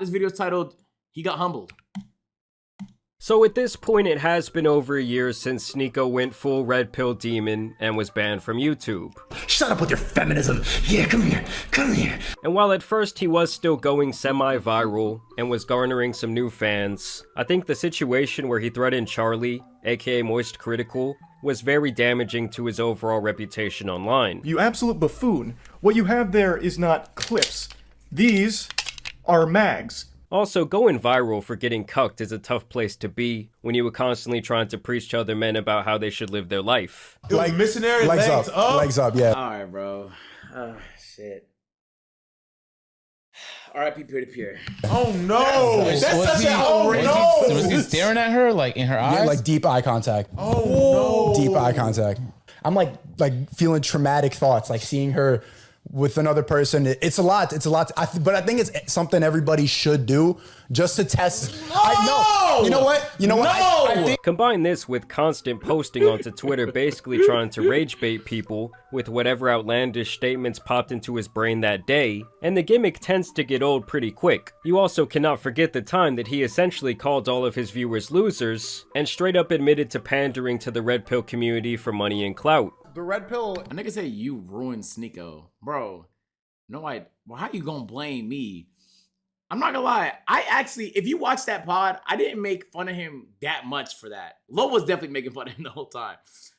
This video is titled, He Got Humbled. So at this point, it has been over a year since Sneako went full red pill demon and was banned from YouTube. Shut up with your feminism. Yeah, come here, come here. And while at first he was still going semi-viral and was garnering some new fans, I think the situation where he threatened Charlie, aka Moist Critical, was very damaging to his overall reputation online. You absolute buffoon. What you have there is not clips. These are mags. Also, going viral for getting cucked is a tough place to be when you were constantly trying to preach to other men about how they should live their life. Like missionary legs up. Legs up, yeah. Alright, bro. Shit. R.I.P. peer-to-peer. Oh no! Was he staring at her, like in her eyes? Yeah, like deep eye contact. Oh no! Deep eye contact. I'm like feeling traumatic thoughts, like seeing her with another person. It's a lot. It's a lot. But I think it's something everybody should do just to test. No! You know what? You know what? I think Combine this with constant posting onto Twitter, basically trying to rage bait people with whatever outlandish statements popped into his brain that day, and the gimmick tends to get old pretty quick. You also cannot forget the time that he essentially called all of his viewers losers, and straight up admitted to pandering to the red pill community for money and clout. The red pill. A nigga say you ruined Sneako. Bro, no, well, how you gonna blame me? I'm not gonna lie. I actually, if you watch that pod, I didn't make fun of him that much for that. Lo was definitely making fun of him the whole time.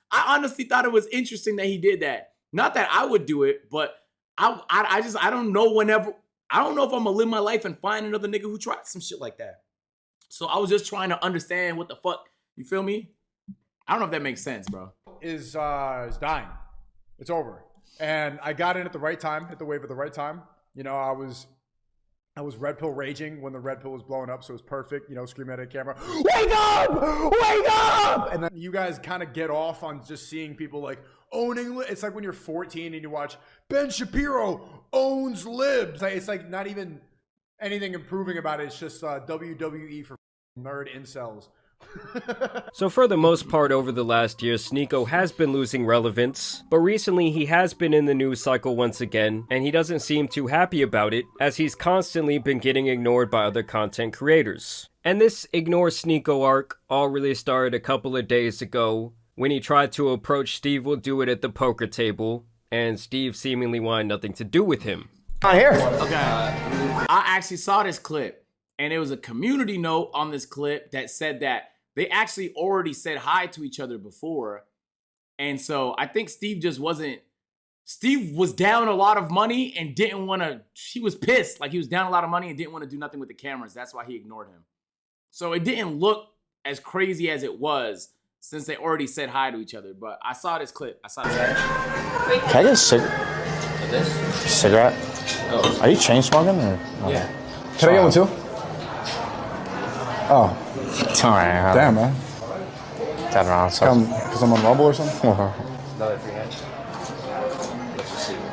I honestly thought it was interesting that he did that. Not that I would do it, but I don't know I don't know if I'm gonna live my life and find another nigga who tried some shit like that. So I was just trying to understand what the fuck, you feel me? I don't know if that makes sense, bro. Is dying. It's over. And I got in at the right time, hit the wave at the right time. You know, I was red pill raging when the red pill was blowing up, so it was perfect, you know, screaming at a camera, wake up! Wake up! And then you guys kind of get off on just seeing people like owning, it's like when you're 14 and you watch Ben Shapiro owns libs. It's like not even anything improving about it. It's just WWE for nerd incels. So for the most part over the last year, Sneako has been losing relevance, but recently he has been in the news cycle once again, and he doesn't seem too happy about it, as he's constantly been getting ignored by other content creators. And this Ignore Sneako arc all really started a couple of days ago, when he tried to approach Steve Will Do It at the poker table, and Steve seemingly wanted nothing to do with him. I'm here. Okay, I actually saw this clip, and it was a community note on this clip that said that they actually already said hi to each other before. And so I think Steve was down a lot of money and didn't want to, he was pissed. Like he was down a lot of money and didn't want to do nothing with the cameras. That's why he ignored him. So it didn't look as crazy as it was since they already said hi to each other. But I saw this clip. Can I get a cigarette? Oh. Are you chain smoking or? Yeah. Can I get one too? Oh. All right. Damn, man. That around. Because I'm on Rumble or something? Another free hand.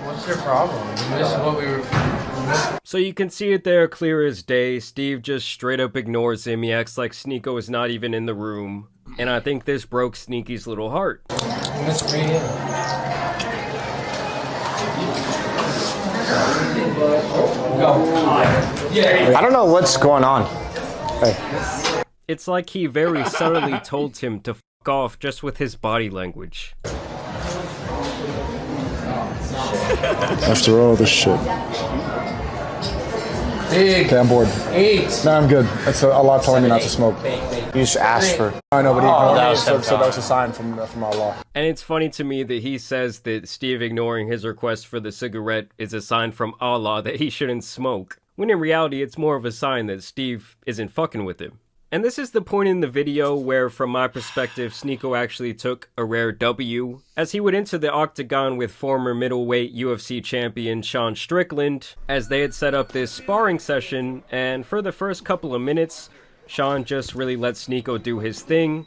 What's your problem? This is what we were... So you can see it there clear as day. Steve just straight up ignores him. He acts like Sneako is not even in the room. And I think this broke Sneaky's little heart. Let's free hand. I don't know what's going on. Hey. It's like he very subtly told him to f*** off just with his body language. After all this shit. Okay, I'm bored. No, I'm good. That's a lot telling me not to smoke. You just asked for... I know, but that was so that was a sign from Allah. And it's funny to me that he says that Steve ignoring his request for the cigarette is a sign from Allah that he shouldn't smoke, when in reality it's more of a sign that Steve isn't fucking with him. And this is the point in the video where, from my perspective, Sneako actually took a rare W, as he would enter the octagon with former middleweight UFC champion Sean Strickland, as they had set up this sparring session, and for the first couple of minutes, Sean just really let Sneako do his thing,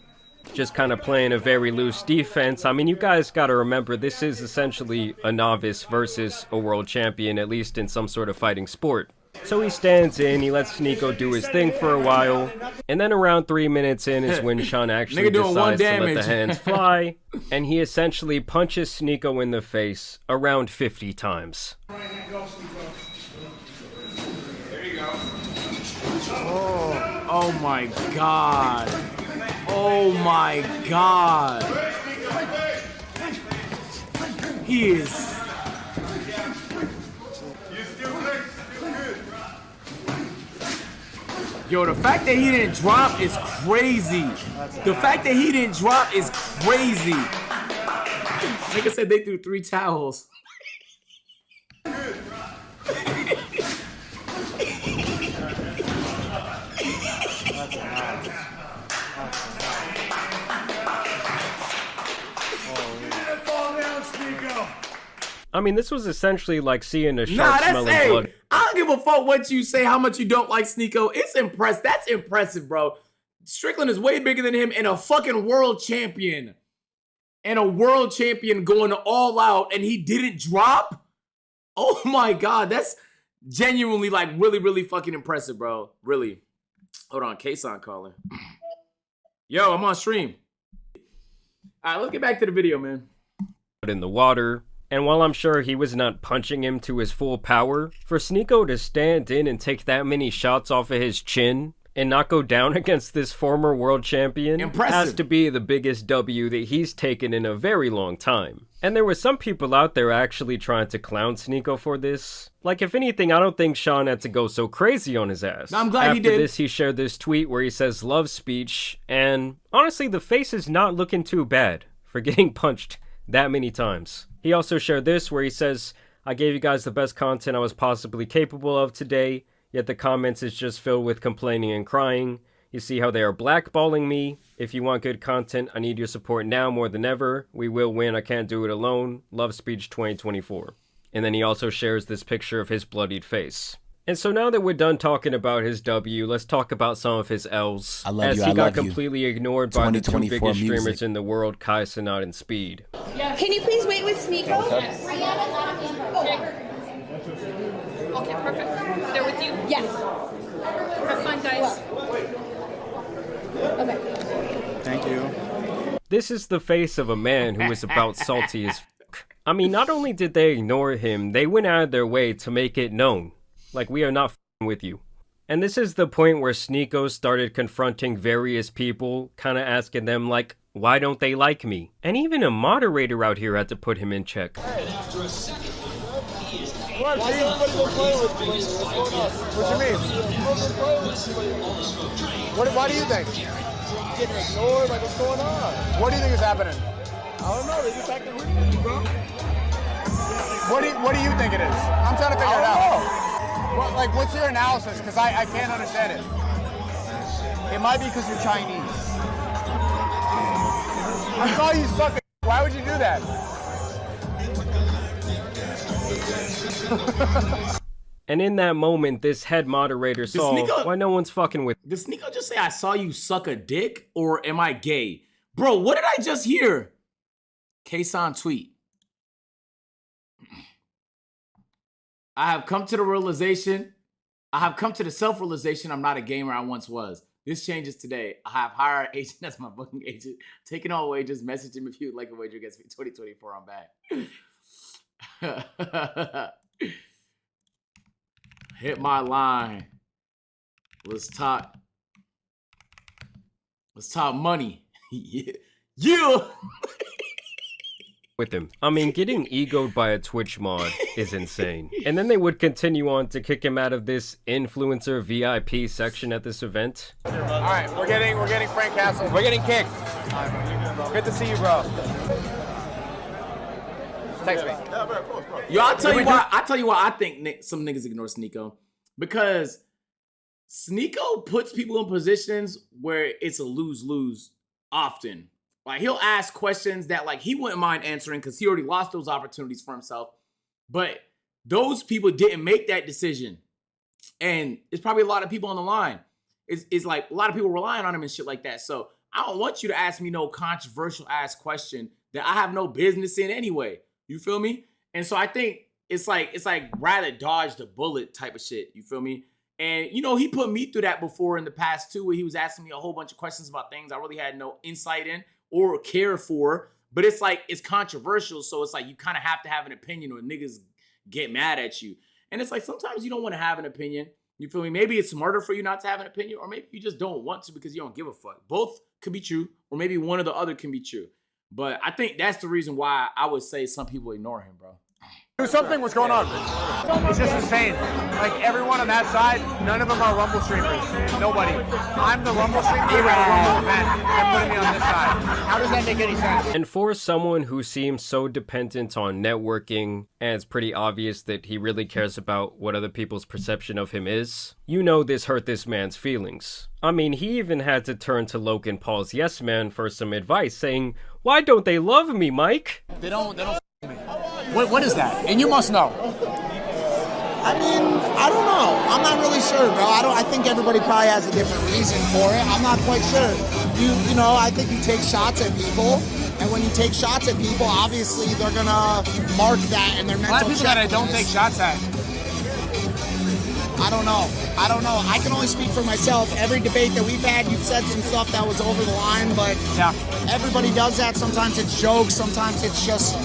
just kind of playing a very loose defense. I mean, you guys gotta remember, this is essentially a novice versus a world champion, at least in some sort of fighting sport. So he stands in, he lets Sneako do his thing for a while, and then around 3 minutes in is when Sean actually decides to let the hands fly, and he essentially punches Sneako in the face around 50 times. There you go. Oh my God. Oh my God. He is. Yo, the fact that he didn't drop is crazy. The fact that he didn't drop is crazy. Nigga said they threw 3 towels. I mean, this was essentially like seeing a Nah, shark smelling that's blood. I don't give a fuck what you say, how much you don't like Sneako. It's impressive. That's impressive, bro. Strickland is way bigger than him and a fucking world champion. And a world champion going all out and he didn't drop? Oh my God, that's genuinely like really, really fucking impressive, bro. Really. Hold on, Kason calling. Yo, I'm on stream. All right, let's get back to the video, man. In the water. And while I'm sure he was not punching him to his full power, for Sneako to stand in and take that many shots off of his chin and not go down against this former world champion has to be the biggest W that he's taken in a very long time. And there were some people out there actually trying to clown Sneako for this. Like, if anything, I don't think Sean had to go so crazy on his ass. I'm glad he did. After this, he shared this tweet where he says love speech, and honestly, the face is not looking too bad for getting punched that many times. He also shared this where he says, I gave you guys the best content I was possibly capable of today, yet the comments is just filled with complaining and crying. You see how they are blackballing me. If you want good content, I need your support now more than ever. We will win. I can't do it alone. Love Speech 2024. And then he also shares this picture of his bloodied face. And so now that we're done talking about his W, let's talk about some of his L's. I love as you, he I got love you. completely ignored by the 2 biggest 2024 streamers music. in the world, Kai, Sanat, and Speed. Can you please wait with Sneako? Yes. Okay, perfect. They're with you? Yes. Have fun, guys. Okay. Thank you. This is the face of a man who is about salty as fuck. I mean, not only did they ignore him, they went out of their way to make it known. Like, we are not f***ing with you. And this is the point where Sneako started confronting various people, kind of asking them, like, why don't they like me? And even a moderator out here had to put him in check. What do you mean? Why do you think? Getting ignored? Like, what's going on? What do you think is happening? I don't know. They're just acting weird with you, bro. What do you think it is? I'm trying to figure it out. What's your analysis? Because I can't understand it. It might be because you're Chinese. I saw you suck at. Why would you do that? And in that moment, this head moderator saw why no one's fucking with. Did Sneako just say, I saw you suck a dick? Or am I gay? Bro, what did I just hear? Kason tweet. I have come to the realization, I have come to the self-realization I'm not a gamer I once was. This changes today. I have hired an agent, that's my booking agent. Taking all wages, message him if you'd like a wager against me. 2024, I'm back. Hit my line. Let's talk money. Yeah. With him. I mean, getting egoed by a Twitch mod is insane. And then they would continue on to kick him out of this influencer VIP section at this event. All right, we're getting Frank Castle. We're getting kicked. Good to see you, bro. Text me. Yo, I'll tell you why I think some niggas ignore Sneako. Because Sneako puts people in positions where it's a lose-lose often. Like, he'll ask questions that, like, he wouldn't mind answering because he already lost those opportunities for himself. But those people didn't make that decision. And it's probably a lot of people on the line. It's like a lot of people relying on him and shit like that. So I don't want you to ask me no controversial ass question that I have no business in anyway. You feel me? And so I think it's like rather dodge the bullet type of shit. You feel me? And, you know, he put me through that before in the past too, where he was asking me a whole bunch of questions about things I really had no insight in or care for. But it's like, it's controversial. So it's like, you kind of have to have an opinion or niggas get mad at you. And it's like, sometimes you don't want to have an opinion. You feel me? Maybe it's smarter for you not to have an opinion, or maybe you just don't want to because you don't give a fuck. Both could be true, or maybe one or the other can be true. But I think that's the reason why I would say some people ignore him, bro. Do something. What's going on? It's just insane. Like everyone on that side, none of them are Rumble streamers. Nobody. I'm the Rumble streamer. You're a Rumble event. They're putting me on this side. How does that make any sense? And for someone who seems so dependent on networking, and it's pretty obvious that he really cares about what other people's perception of him is, you know this hurt this man's feelings. I mean, he even had to turn to Logan Paul's yes man for some advice, saying, "Why don't they love me, Mike?" They don't me. What is that? And you must know. I mean, I don't know. I'm not really sure, bro. I think everybody probably has a different reason for it. I'm not quite sure. You know, I think you take shots at people, and when you take shots at people, obviously they're gonna mark that in their mental. A lot of people that I don't take shots at. I don't know. I can only speak for myself. Every debate that we've had, you've said some stuff that was over the line, but yeah, everybody does that. Sometimes it's jokes. Sometimes it's just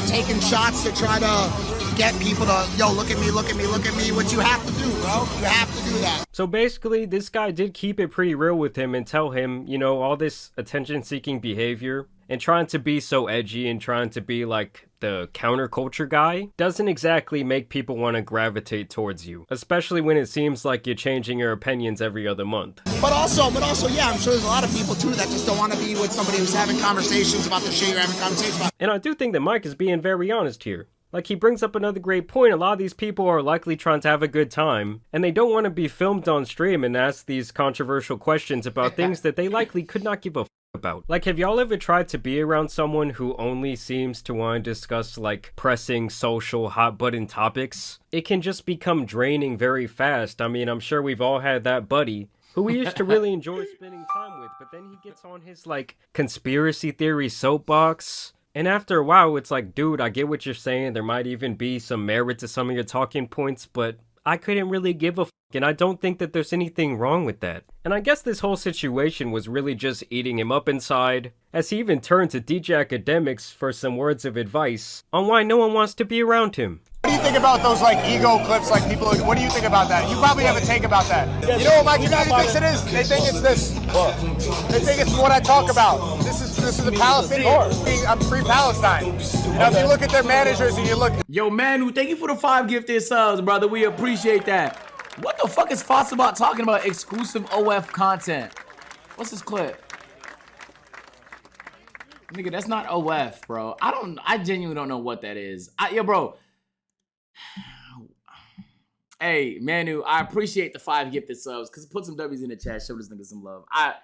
taking shots to try to get people to, yo, look at me, what you have to do, bro. You have to do that. So basically, this guy did keep it pretty real with him and tell him, you know, all this attention-seeking behavior and trying to be so edgy and trying to be like the counterculture guy doesn't exactly make people want to gravitate towards you, especially when it seems like you're changing your opinions every other month. But also, yeah, I'm sure there's a lot of people too that just don't want to be with somebody who's having conversations about the shit you're having conversations about. And I do think that Mike is being very honest here. Like, he brings up another great point. A lot of these people are likely trying to have a good time, and they don't want to be filmed on stream and ask these controversial questions about things that they likely could not give a f about. Like, have y'all ever tried to be around someone who only seems to want to discuss, like, pressing social hot-button topics? It can just become draining very fast. I mean, I'm sure we've all had that buddy who we used to really enjoy spending time with, but then he gets on his, like, conspiracy theory soapbox. And after a while, it's like, dude, I get what you're saying. There might even be some merit to some of your talking points, but I couldn't really give a f***, and I don't think that there's anything wrong with that. And I guess this whole situation was really just eating him up inside, as he even turned to DJ Academics for some words of advice on why no one wants to be around him. What do you think about those, like, ego clips, like, people, what do you think about that? You probably have a take about that. You know what Mike United thinks it is? They think it's this. They think it's what I talk about. This is a Palestinian. I'm free Palestine. You know, if you look at their managers and you look... Yo, Manu, thank you for the 5 gifted subs, brother. We appreciate that. What the fuck is Fossabot talking about exclusive OF content? What's this clip? Nigga, that's not OF, bro. I genuinely don't know what that is. Yo, bro. Hey, Manu, I appreciate the 5 gifted subs, because put some W's in the chat, show this nigga some love. I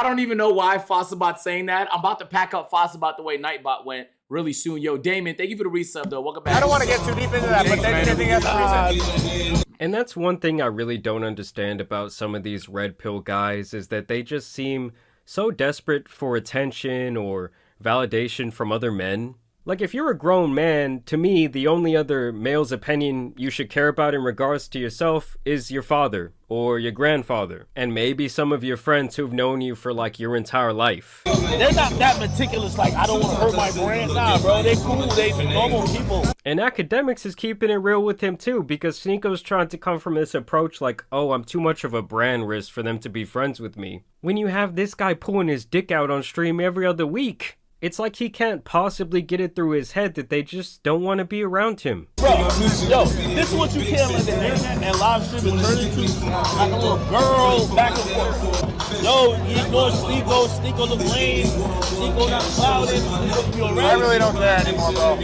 don't even know why Fossabot's saying that. I'm about to pack up Fossabot the way Nightbot went really soon. Yo, Damon, thank you for the resub, though. Welcome back. I don't want to get too deep into that, but I think that's the reason. And that's one thing I really don't understand about some of these red pill guys, is that they just seem so desperate for attention or validation from other men. Like, if you're a grown man, to me, the only other male's opinion you should care about in regards to yourself is your father or your grandfather, and maybe some of your friends who've known you for, like, your entire life. They're not that meticulous, like, I don't want to hurt my brand. Nah, bro, they cool, they normal people. And Academics is keeping it real with him, too, because sneako's trying to come from this approach like, oh, I'm too much of a brand risk for them to be friends with me. When you have this guy pulling his dick out on stream every other week. It's like he can't possibly get it through his head that they just don't want to be around him. Bro, yo, this is what you can't let the internet and live streaming turn into, like a little girl back and forth. Yo, he ignored Sneako look lame, Sneako not clouded, Sneako be alright. I really don't care anymore, bro.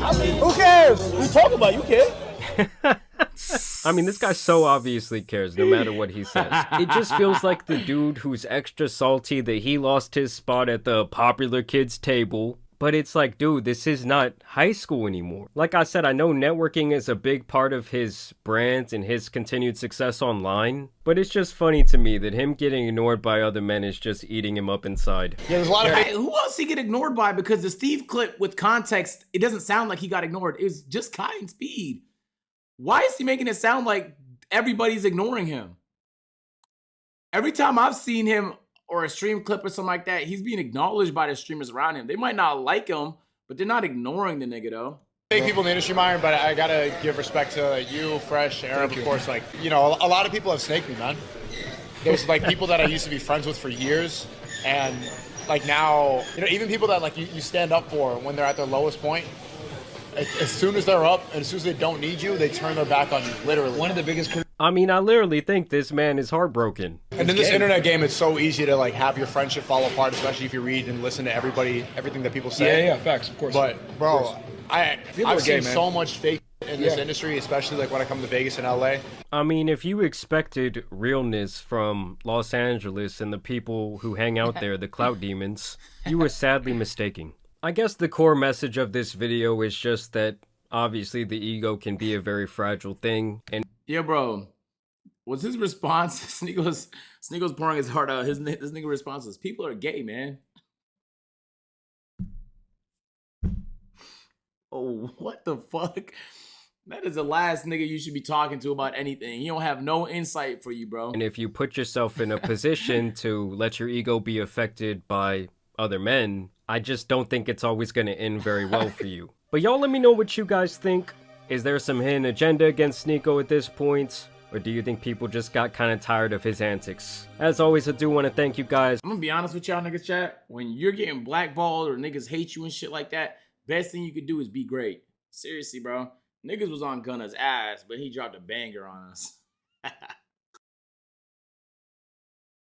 I mean, who cares? We talk about it, you care. I mean, this guy so obviously cares, no matter what he says. It just feels like the dude who's extra salty that he lost his spot at the popular kids table. But it's like, dude, this is not high school anymore. Like I said, I know networking is a big part of his brand and his continued success online. But it's just funny to me that him getting ignored by other men is just eating him up inside. Yeah, there's a lot of who else he get ignored by? Because the Steve clip with context, it doesn't sound like he got ignored. It was just Kai and Speed. Why is he making it sound like everybody's ignoring him? Every time I've seen him or a stream clip or something like that, he's being acknowledged by the streamers around him. They might not like him, but they're not ignoring the nigga, though. Big people in the industry, Myron, but I gotta give respect to you, Fresh, Aaron, of course. Like, you know, a lot of people have snaked me, man. There's like people that I used to be friends with for years, and like now, you know, even people that like you stand up for when they're at their lowest point. As soon as they're up, and as soon as they don't need you, they turn their back on you. Literally, one of the biggest. I mean, I literally think this man is heartbroken. And in this internet game, it's so easy to like have your friendship fall apart, especially if you read and listen to everything that people say. Yeah, facts, of course. But bro, I've seen man. so much fake in this industry, especially like when I come to Vegas and LA. I mean, if you expected realness from Los Angeles and the people who hang out there, the clout demons, you were sadly mistaken. I guess the core message of this video is just that obviously the ego can be a very fragile thing. And yeah, bro, was his response? Sneako's pouring his heart out. His nigga response is, "People are gay, man." Oh, what the fuck? That is the last nigga you should be talking to about anything. He don't have no insight for you, bro. And if you put yourself in a position to let your ego be affected by other men, I just don't think it's always going to end very well for you. But y'all let me know what you guys think. Is there some hidden agenda against Sneako at this point? Or do you think people just got kind of tired of his antics? As always, I do want to thank you guys. I'm going to be honest with y'all niggas, chat. When you're getting blackballed or niggas hate you and shit like that, best thing you could do is be great. Seriously, bro. Niggas was on Gunna's ass, but he dropped a banger on us.